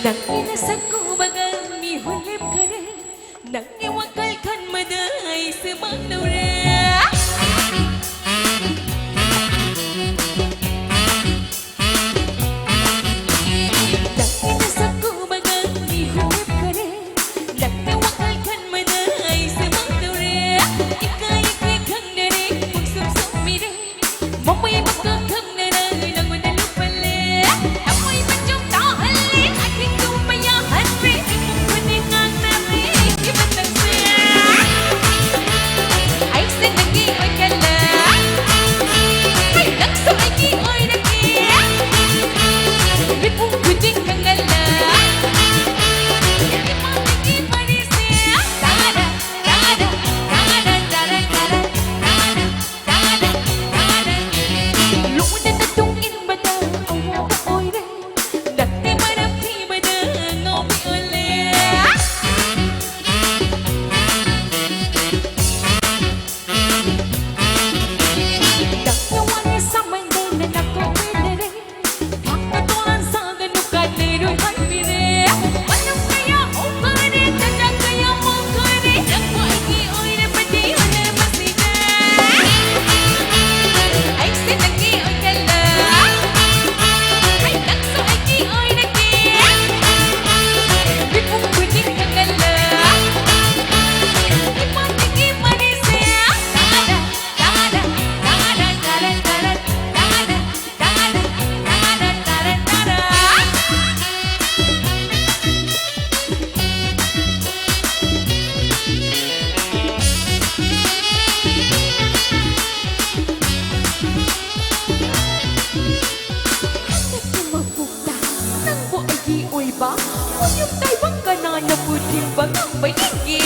ನಕ್ಕಿನ ಸಕ್ಕು ಬಗ ನೀ ಹೊಲೆ ಕರೆ ನಕ್ಕೆ ಒಕ್ಕಲ್ ಕಣ್ಮದ ಐಸು ಮಾನವ್ರೆ ನಕ್ಕಿನ ಸಕ್ಕು ಬಗ ನೀ ಹೊಲೆ ಕರೆ ನಕ್ಕೆ ಒಕ್ಕಲ್ ಕಣ್ಮದ ಐಸು ಮಾನವ್ರೆ ಇಕಾಯಿಕೆ ಖಂಗರೆ ಮುಕ್ಸುಮ್ ಸುಮ್ಮಿರೆ ಮೊಮ್ಮೈ ಮಕ್ಕ ಖಂಗರ ನಗುನ ಲುಪಲ್ಲೆ ಅಮ್ಮೈ ಬಚ್ಚುಂ ತಾಹಲ್ಲೆ ಅಕಿಂದು ಮಯ್ಯ ಹನ್ರೆ ಮುಕ್ಕನೆ ಕಾಂಗ್ನರೆ ಇವತ್ತಂಸೆ ಐಸೆ ನಂಗೆ ಒಯ್ಕಲ್ಲ ನಕ್ಸು ಐಕಿ ಒಯ್ರಕ್ಕೆ ವಿಪು ಕುಜಿ ಕಂಗಲ್ಲ ಮಾತಿಗೆ ಮರಿಸೆ ತಾರ ತಾರ ತಾರ ತಾರ ತಾರ ತಾರ ತಾರ ತಾರ ಲೂನನ ತುಂಗಿನ ಬದ ಅವ್ವ ಒಯ್ರೆ ನತ್ತೆ ಮರಪಿ ಬದ ನೋವಿ ಒಲ್ಲೆ Dakyawane samandene nakko vedere Thakka tolan saganu kadneru hanvire Manam kaya okare tata kaya mokare Nakwaiki oire pati ole masine Aise nangi oikalla Hai nakso aiki oire ke Vipu kuni kangalla Ipatiki marise Tara tara tara tara tara tara tara tara tara tara Nagki magpukta nang buagi oy ba? Uyong tayo bang ka na naputin ba ng bayigi?